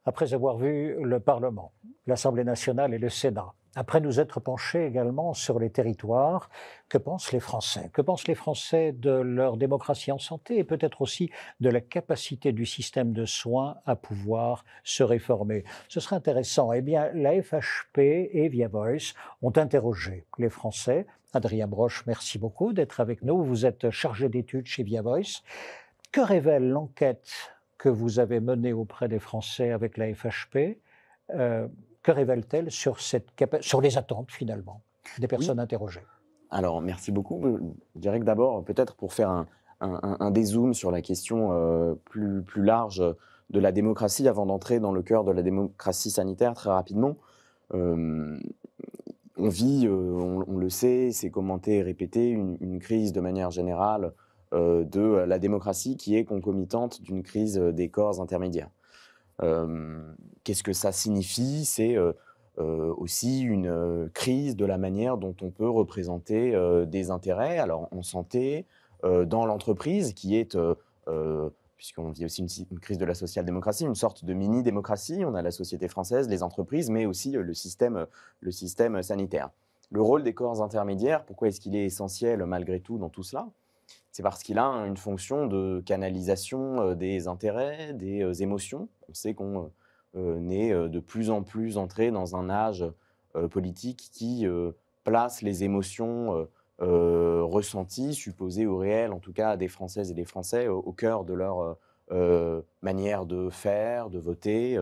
après avoir vu le Parlement, l'Assemblée nationale et le Sénat, après nous être penchés également sur les territoires, que pensent les Français? Que pensent les Français de leur démocratie en santé et peut-être aussi de la capacité du système de soins à pouvoir se réformer? Ce serait intéressant. Eh bien, la FHP et Via Voice ont interrogé les Français. Adrien Broche, merci beaucoup d'être avec nous. Vous êtes chargé d'études chez Via Voice. Que révèle l'enquête que vous avez menée auprès des Français avec la FHP? Euh, que révèle-t-elle sur sur les attentes, finalement, des Oui, personnes interrogées? alors merci beaucoup. Je dirais que d'abord, peut-être pour faire un dézoom sur la question plus large de la démocratie, avant d'entrer dans le cœur de la démocratie sanitaire très rapidement, euh, on vit, on le sait, c'est commenté et répété, une crise de manière générale de la démocratie qui est concomitante d'une crise des corps intermédiaires. Qu'est-ce que ça signifie? C'est aussi une crise de la manière dont on peut représenter des intérêts, alors en santé, dans l'entreprise, qui est, puisqu'on vit aussi une crise de la social-démocratie, une sorte de mini-démocratie. On a la société française, les entreprises, mais aussi le système sanitaire. Le rôle des corps intermédiaires, pourquoi est-ce qu'il est essentiel malgré tout dans tout cela? C'est parce qu'il a une fonction de canalisation des intérêts, des émotions. On sait qu'on est de plus en plus entré dans un âge politique qui place les émotions ressenties, supposées ou réelles, en tout cas des Françaises et des Français, au cœur de leur manière de faire, de voter.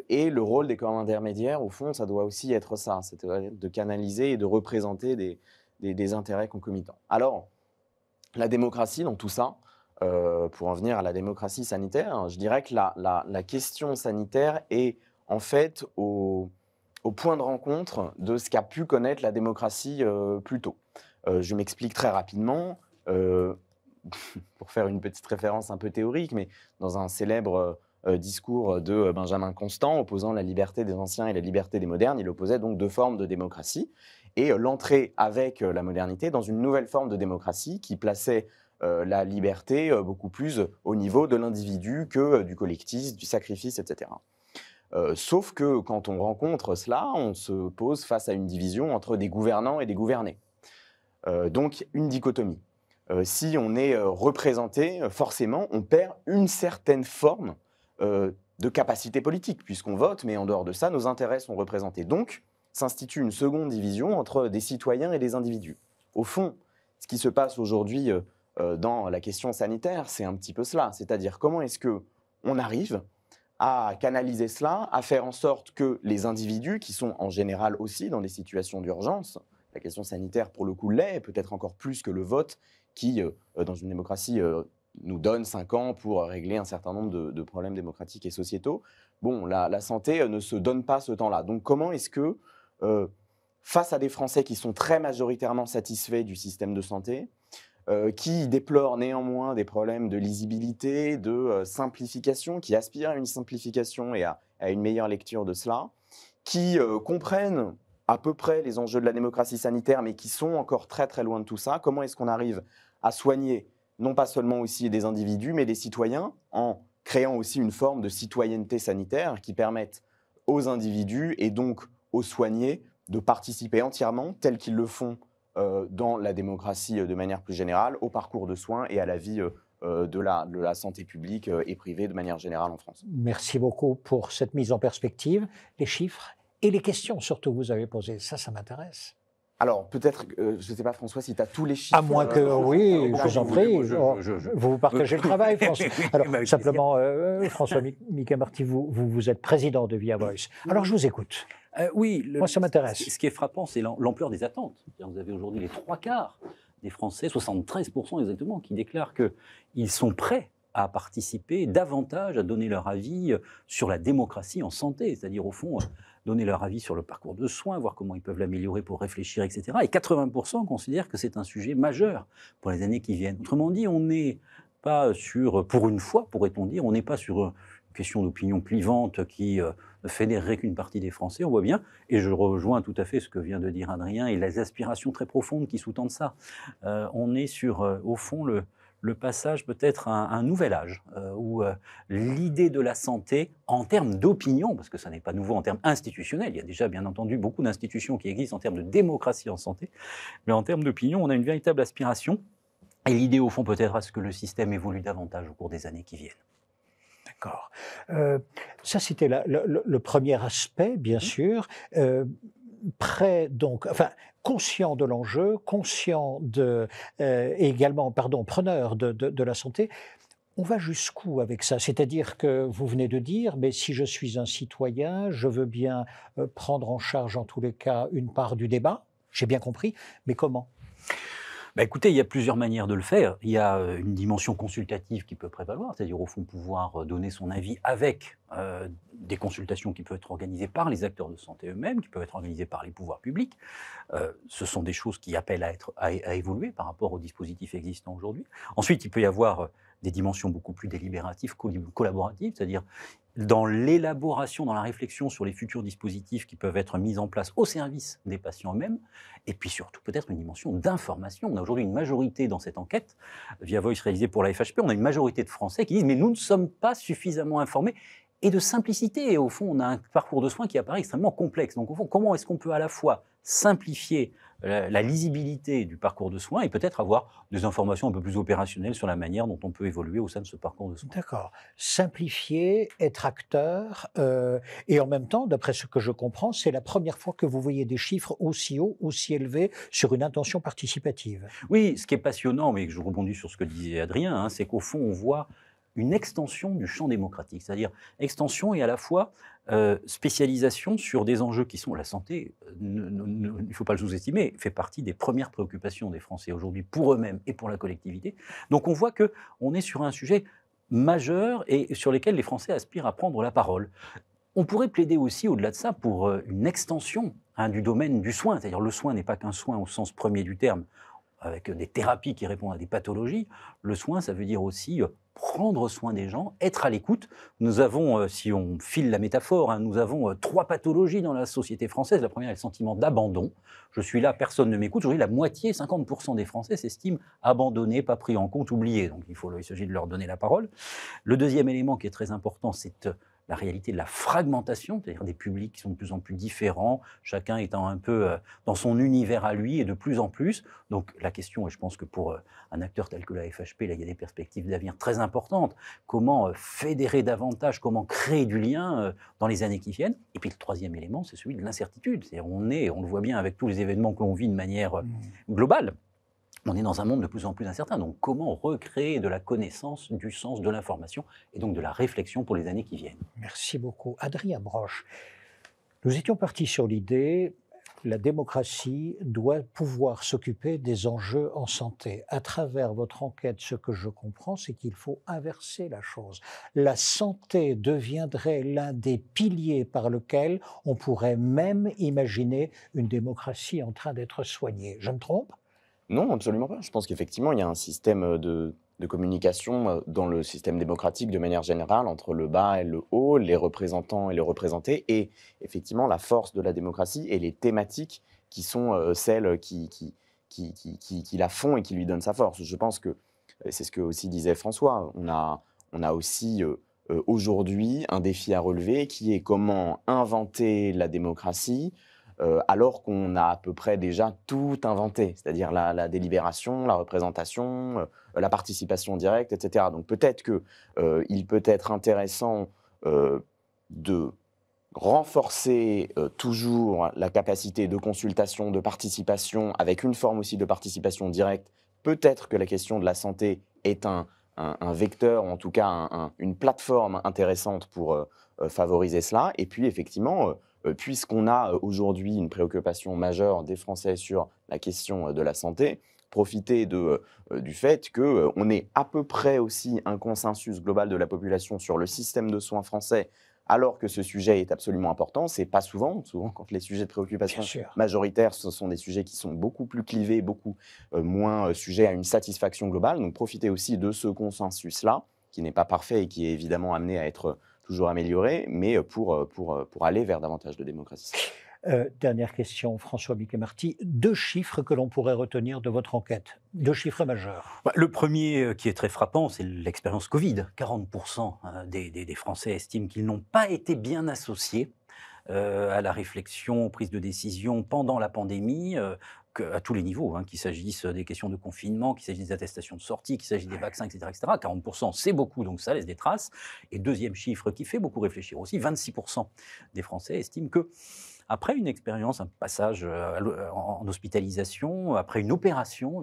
Et le rôle des corps intermédiaires, au fond, ça doit aussi être ça, c'est de canaliser et de représenter des intérêts concomitants. Alors, la démocratie dans tout ça, pour en venir à la démocratie sanitaire, je dirais que la question sanitaire est en fait au point de rencontre de ce qu'a pu connaître la démocratie plus tôt. Je m'explique très rapidement, pour faire une petite référence un peu théorique, mais dans un célèbre discours de Benjamin Constant, opposant la liberté des anciens et la liberté des modernes, il opposait donc deux formes de démocratie, et l'entrée avec la modernité dans une nouvelle forme de démocratie qui plaçait la liberté beaucoup plus au niveau de l'individu que du collectif, du sacrifice, etc. Sauf que quand on rencontre cela, on se pose face à une division entre des gouvernants et des gouvernés. Donc une dichotomie. Si on est représenté, forcément, on perd une certaine forme de capacité politique, puisqu'on vote, mais en dehors de ça, nos intérêts sont représentés. Donc, s'institue une seconde division entre des citoyens et des individus. Au fond, ce qui se passe aujourd'hui dans la question sanitaire, c'est un petit peu cela. C'est-à-dire comment est-ce qu'on arrive à canaliser cela, à faire en sorte que les individus, qui sont en général aussi dans des situations d'urgence, la question sanitaire pour le coup l'est, peut-être encore plus que le vote, qui, dans une démocratie, nous donne 5 ans pour régler un certain nombre de problèmes démocratiques et sociétaux. Bon, la santé ne se donne pas ce temps-là. Donc comment est-ce que, face à des Français qui sont très majoritairement satisfaits du système de santé, qui déplorent néanmoins des problèmes de lisibilité, de simplification, qui aspirent à une simplification et à une meilleure lecture de cela, qui comprennent à peu près les enjeux de la démocratie sanitaire, mais qui sont encore très très loin de tout ça. Comment est-ce qu'on arrive à soigner non pas seulement aussi des individus, mais des citoyens, en créant aussi une forme de citoyenneté sanitaire qui permette aux individus et donc aux soignés de participer entièrement, tels qu'ils le font dans la démocratie de manière plus générale, au parcours de soins et à la vie de la santé publique et privée de manière générale en France. Merci beaucoup pour cette mise en perspective, les chiffres et les questions surtout que vous avez posées. Ça m'intéresse. Alors, peut-être, je ne sais pas, François, si tu as tous les chiffres. À moins que, oui, je vous en prie, vous partagez le travail, François. Alors, simplement, François Mickey-Marty, vous êtes président de Via Voice. Alors, je vous écoute. Oui, moi, ça m'intéresse. Ce qui est frappant, c'est l'ampleur des attentes. Vous avez aujourd'hui les 3/4 des Français, 73% exactement, qui déclarent qu'ils sont prêts à participer davantage, à donner leur avis sur la démocratie en santé, c'est-à-dire au fond donner leur avis sur le parcours de soins, voir comment ils peuvent l'améliorer pour réfléchir, etc. Et 80% considèrent que c'est un sujet majeur pour les années qui viennent. Autrement dit, on n'est pas sur, pour une fois, pourrait-on dire, on n'est pas sur une question d'opinion clivante qui ne fédérerait qu'une partie des Français, on voit bien, et je rejoins tout à fait ce que vient de dire Adrien, et les aspirations très profondes qui sous-tendent ça. On est sur, au fond, le passage peut-être à un nouvel âge, où l'idée de la santé, en termes d'opinion, parce que ça n'est pas nouveau en termes institutionnels, il y a déjà bien entendu beaucoup d'institutions qui existent en termes de démocratie en santé, mais en termes d'opinion, on a une véritable aspiration, et l'idée au fond peut-être à ce que le système évolue davantage au cours des années qui viennent. D'accord. Ça, c'était le premier aspect, bien sûr. Prêt, donc, enfin, conscient de l'enjeu, conscient et également, pardon, preneur de la santé. On va jusqu'où avec ça? C'est-à-dire que vous venez de dire, mais si je suis un citoyen, je veux bien prendre en charge en tous les cas une part du débat, j'ai bien compris, mais comment? Bah écoutez, il y a plusieurs manières de le faire. Il y a une dimension consultative qui peut prévaloir, c'est-à-dire au fond pouvoir donner son avis avec des consultations qui peuvent être organisées par les acteurs de santé eux-mêmes, qui peuvent être organisées par les pouvoirs publics. Ce sont des choses qui appellent à évoluer par rapport aux dispositifs existants aujourd'hui. Ensuite, il peut y avoir des dimensions beaucoup plus délibératives, collaboratives, c'est-à-dire dans l'élaboration, dans la réflexion sur les futurs dispositifs qui peuvent être mis en place au service des patients eux-mêmes, et puis surtout peut-être une dimension d'information. On a aujourd'hui une majorité dans cette enquête, via Voice réalisée pour la FHP, on a une majorité de Français qui disent « mais nous ne sommes pas suffisamment informés ». Et de simplicité, et au fond, on a un parcours de soins qui apparaît extrêmement complexe. Donc au fond, comment est-ce qu'on peut à la fois simplifier la lisibilité du parcours de soins et peut-être avoir des informations un peu plus opérationnelles sur la manière dont on peut évoluer au sein de ce parcours de soins. D'accord. Simplifier, être acteur, et en même temps, d'après ce que je comprends, c'est la première fois que vous voyez des chiffres aussi hauts, aussi élevés sur une intention participative. Oui, ce qui est passionnant, mais je rebondis sur ce que disait Adrien, hein, c'est qu'au fond, on voit une extension du champ démocratique, c'est-à-dire extension et à la fois spécialisation sur des enjeux qui sont la santé, il ne faut pas le sous-estimer, fait partie des premières préoccupations des Français aujourd'hui pour eux-mêmes et pour la collectivité. Donc on voit qu'on est sur un sujet majeur et sur lequel les Français aspirent à prendre la parole. On pourrait plaider aussi, au-delà de ça, pour une extension du domaine du soin, c'est-à-dire le soin n'est pas qu'un soin au sens premier du terme, avec des thérapies qui répondent à des pathologies. Le soin, ça veut dire aussi prendre soin des gens, être à l'écoute. Nous avons, si on file la métaphore, nous avons 3 pathologies dans la société française. La première est le sentiment d'abandon. Je suis là, personne ne m'écoute. Aujourd'hui, la moitié, 50% des Français s'estiment abandonnés, pas pris en compte, oubliés. Donc il s'agit de leur donner la parole. Le deuxième élément qui est très important, c'est la réalité de la fragmentation, c'est-à-dire des publics qui sont de plus en plus différents, chacun étant un peu dans son univers à lui et de plus en plus. Donc la question, et je pense que pour un acteur tel que la FHP, là, il y a des perspectives d'avenir très importantes. Comment fédérer davantage, comment créer du lien dans les années qui viennent. Et puis le troisième élément, c'est celui de l'incertitude. C'est-à-dire on le voit bien avec tous les événements que l'on vit de manière globale. On est dans un monde de plus en plus incertain. Donc, comment recréer de la connaissance, du sens, de l'information et donc de la réflexion pour les années qui viennent? Merci beaucoup. Adrien Broche, nous étions partis sur l'idée la démocratie doit pouvoir s'occuper des enjeux en santé. À travers votre enquête, ce que je comprends, c'est qu'il faut inverser la chose. La santé deviendrait l'un des piliers par lequel on pourrait même imaginer une démocratie en train d'être soignée. Je me trompe ? Non, absolument pas. Je pense qu'effectivement, il y a un système de communication dans le système démocratique de manière générale entre le bas et le haut, les représentants et les représentés, et effectivement la force de la démocratie et les thématiques qui sont celles qui la font et qui lui donnent sa force. Je pense que c'est ce que aussi disait François. On a aussi aujourd'hui un défi à relever qui est comment inventer la démocratie alors qu'on a à peu près déjà tout inventé, c'est-à-dire la délibération, la représentation, la participation directe, etc. Donc peut-être qu'il peut être intéressant de renforcer toujours la capacité de consultation, de participation, avec une forme aussi de participation directe. Peut-être que la question de la santé est un vecteur, ou en tout cas une plateforme intéressante pour favoriser cela. Et puis effectivement, puisqu'on a aujourd'hui une préoccupation majeure des Français sur la question de la santé, profiter du fait qu'on ait à peu près aussi un consensus global de la population sur le système de soins français, alors que ce sujet est absolument important. C'est pas souvent quand les sujets de préoccupation majoritaires, ce sont des sujets qui sont beaucoup plus clivés, beaucoup moins sujets à une satisfaction globale. Donc profiter aussi de ce consensus-là, qui n'est pas parfait et qui est évidemment amené à être toujours amélioré, mais pour aller vers davantage de démocratie. Dernière question, François Miquet-Marty. 2 chiffres que l'on pourrait retenir de votre enquête, 2 chiffres majeurs. Le premier qui est très frappant, c'est l'expérience Covid. 40% des Français estiment qu'ils n'ont pas été bien associés à la réflexion, aux prises de décision pendant la pandémie, à tous les niveaux, qu'il s'agisse des questions de confinement, qu'il s'agisse des attestations de sortie, qu'il s'agisse des vaccins, etc., etc. 40%, c'est beaucoup, donc ça laisse des traces. Et deuxième chiffre qui fait beaucoup réfléchir aussi, 26% des Français estiment que après une expérience, un passage en hospitalisation, après une opération,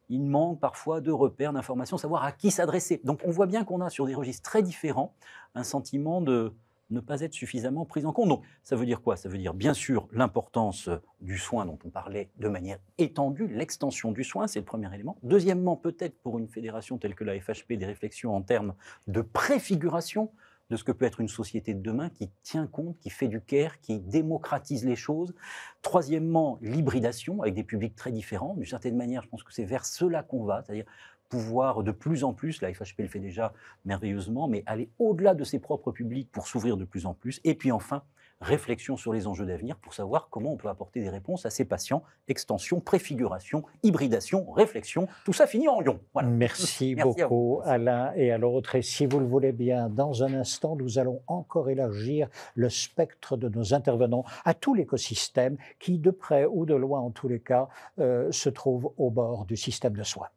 il manque parfois de repères, d'informations, savoir à qui s'adresser. Donc on voit bien qu'on a sur des registres très différents un sentiment de ne pas être suffisamment pris en compte. Donc ça veut dire quoi? Ça veut dire bien sûr l'importance du soin dont on parlait de manière étendue, l'extension du soin, c'est le premier élément. Deuxièmement, peut-être pour une fédération telle que la FHP, des réflexions en termes de préfiguration de ce que peut être une société de demain qui tient compte, qui fait du care, qui démocratise les choses. Troisièmement, l'hybridation avec des publics très différents. D'une certaine manière, je pense que c'est vers cela qu'on va, c'est-à-dire pouvoir de plus en plus, la FHP le fait déjà merveilleusement, mais aller au-delà de ses propres publics pour s'ouvrir de plus en plus. Et puis enfin, réflexion sur les enjeux d'avenir pour savoir comment on peut apporter des réponses à ces patients. Extension, préfiguration, hybridation, réflexion, tout ça finit en lion. Voilà. Merci beaucoup à l'un et à l'autre. Et si vous le voulez bien, dans un instant, nous allons encore élargir le spectre de nos intervenants à tout l'écosystème qui, de près ou de loin en tous les cas, se trouve au bord du système de soins.